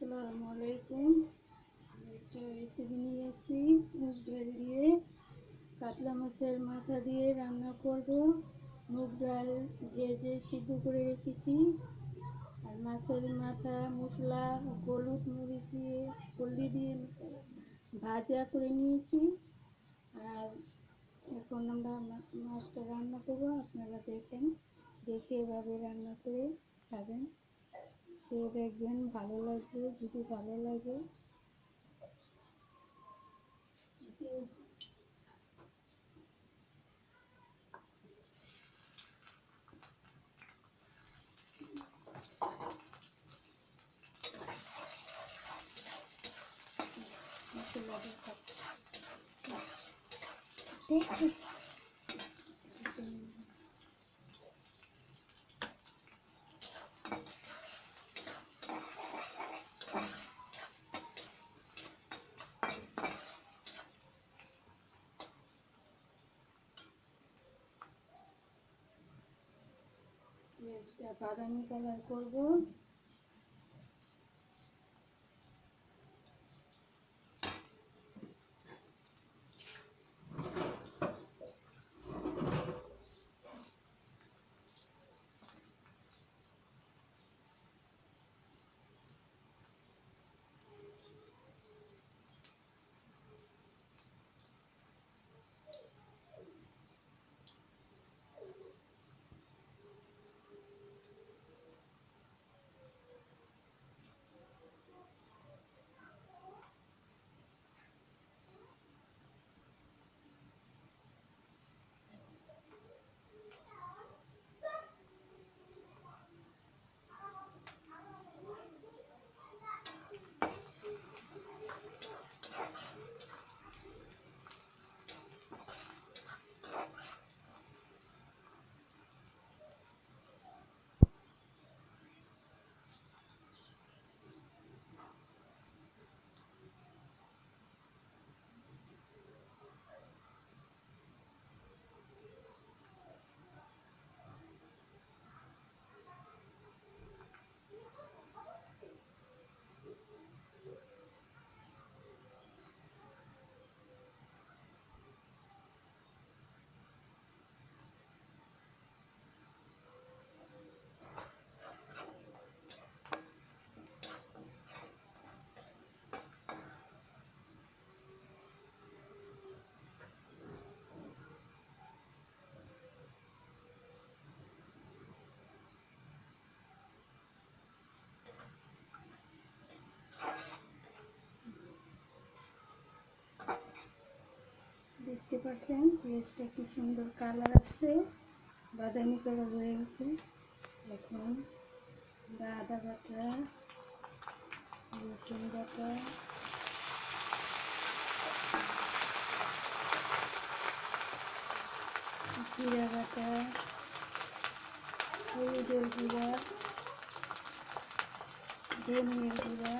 আসসালামু আলাইকুম। আমি একটা রেসিপি নিয়ে এসেছি। মুগ ডাল দিয়ে কাতলা মাছের মাথা দিয়ে রান্না করব। মুগ ডাল ভেজে সিদ্ধ করে রেখেছি, আর মাছের মাথা মশলা হলুদ মরিচ দিয়ে হলদি দিয়ে ভাজা করে নিয়েছি। আর এখন আমরা মাছটা রান্না করব। আপনারা দেখেন, দেখে এভাবে রান্না করে খাবেন, খেয়ে দেখবেন ভালো লাগবে। যদি ভালো লাগে বাদামি কালার করবো। দেখতে পাচ্ছেন পেঁয়াজটা কি সুন্দর কালার আসছে, বাদামি কালার হয়ে গেছে। এখন আদা বাটা, রসুন বাটা, জিরা বাটা, হলুদের গুঁড়া, ধনিয়ার গুঁড়া,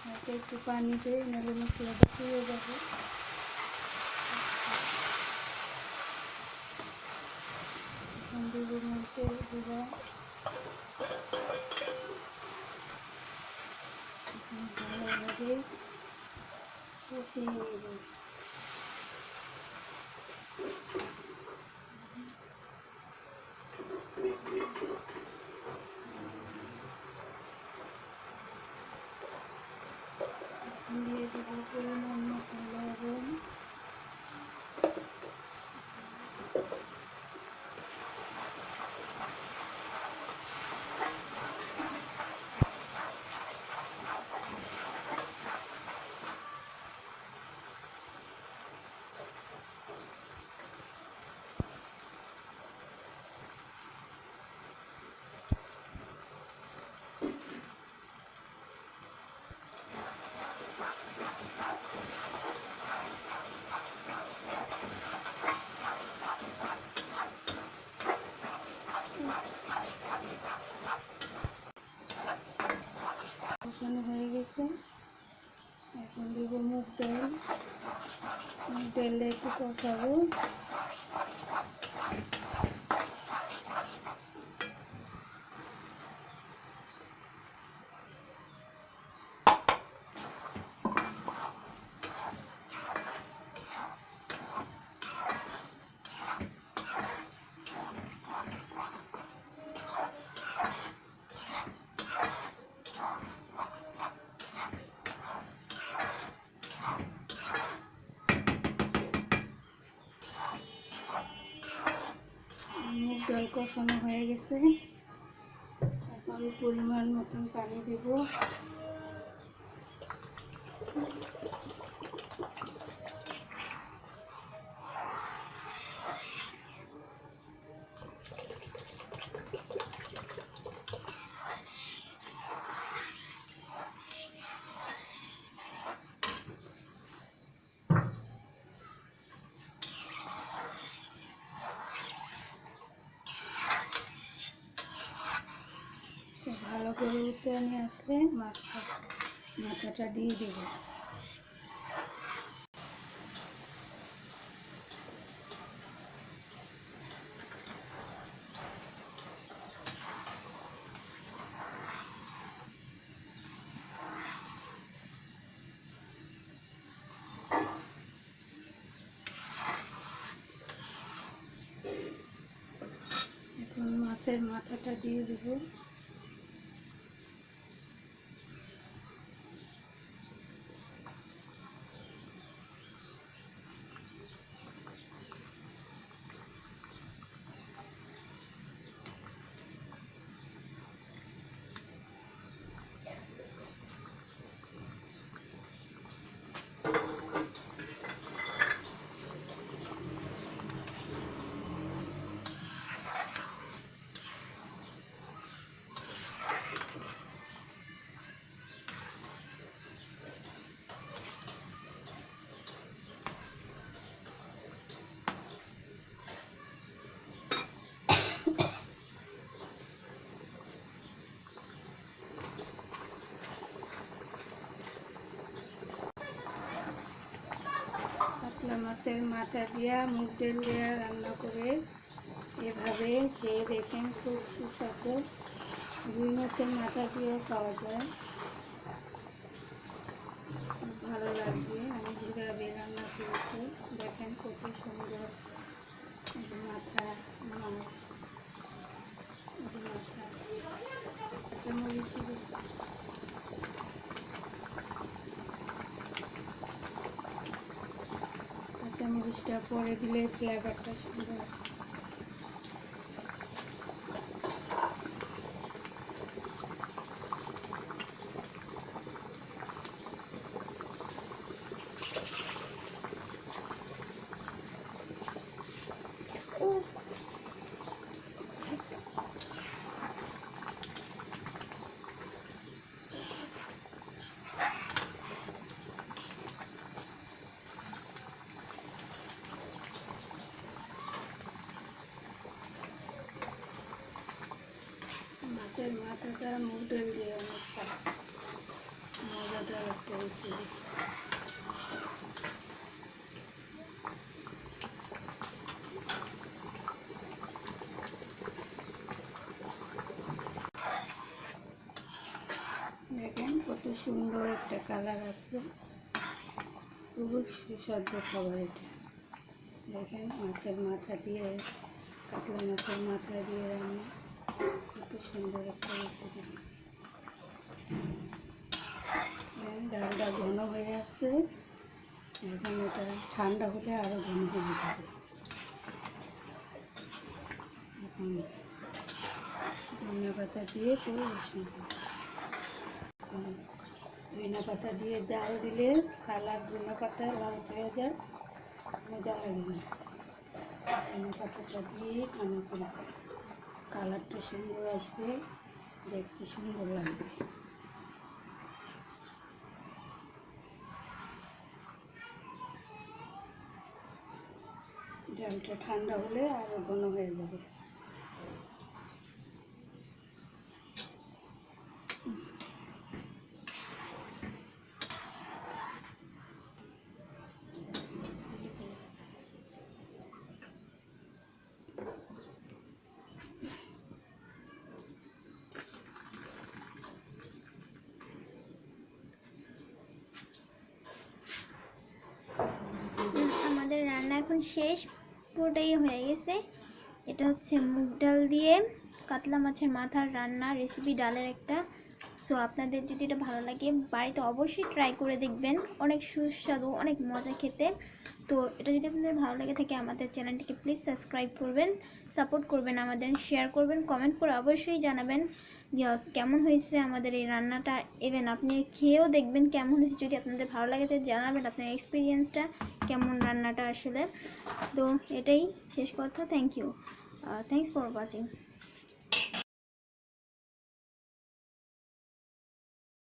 হাতে একটু পানিতে নাহলে মশলাটা পুড়ে যাবে। এখন দেব মরিচের গুঁড়া, ভালোভাবে কষিয়ে নেব। দিয়ে দেবো পরিমাণ মতো লবণ, কষানো হয়ে গেছে। এখন দেব মুগ ডাল, মুগ ডালটা একটু কষাবো। কষানো হয়ে গেছে। এখন পরিমাণ মতন পানি দেব। ভালো করে উতরে নিয়ে আসলে মাথাটা দিয়ে দেবো। এখন মাছের মাথাটা দিয়ে দেবো। কাতলা মাছের মাথা দিয়া মুগ ডাল দিয়া রান্না করে এভাবে খেয়ে দেখেন, খুব সুস্বাদু। রুই মাছের মাথা দিয়েও খাওয়া যায়, খুব ভালো লাগবে। আমি যেভাবে রান্না করেছি দেখেন কত সুন্দর মাথা মাছ। মাথা কাঁচামরিচ দিয়ে কাঁচামরিচটা পরে দিলে ফ্লেভারটা সুন্দর আসে। মাছের মাথাটা মুগ ডাল দিয়ে অনেক মজাদার একটা রেসিপি। দেখেন কত সুন্দর একটা কালার আছে, খুবই সুস্বাদু খাবার এটা। দেখেন মাছের মাথা দিয়ে, কাতলা মাছের মাথা দিয়ে রান্না, কত সুন্দর একটা রেসিপি। ডালটা ঘন হয়ে আসছে, এখন এটা ঠান্ডা হলে আরও ঘন হয়ে যাবে। এখন ধনিয়া পাতা দিয়ে পরিবেশন করব। ধনিয়া পাতা দিয়ে জাল দিলে কালার ধনিয়া পাতা লালচে হয়ে যায়, মজা লাগে না। ধনিয়া পাতাটা দিয়ে রান্না করে কালারটা সুন্দর আসবে, দেখতে সুন্দর লাগবে। ডালটা ঠান্ডা হলে আরও ঘন হয়ে যাবে। আমাদের রান্না এখন শেষ, পুরোটাই হয়ে গেছে। এটা হচ্ছে মুগ ডাল দিয়ে কাতলা মাছের মাথার রান্না রেসিপি, ডালের একটা। সো আপনাদের যদি এটা ভালো লাগে বাড়িতে অবশ্যই ট্রাই করে দেখবেন, অনেক সুস্বাদু, অনেক মজা খেতে। তো এটা যদি আপনাদের ভালো লাগে থাকে আমাদের চ্যানেলটিকে প্লিজ সাবস্ক্রাইব করবেন, সাপোর্ট করবেন আমাদের, শেয়ার করবেন, কমেন্ট করে অবশ্যই জানাবেন যে কেমন হয়েছে আমাদের এই রান্নাটা। ইভেন আপনি খেয়েও দেখবেন কেমন হয়েছে, যদি আপনাদের ভালো লাগে তাহলে জানাবেন আপনার এক্সপিরিয়েন্সটা কেমন রান্নাটা আসলে। তো এটাই শেষ কথা। Thank you, thanks for watching.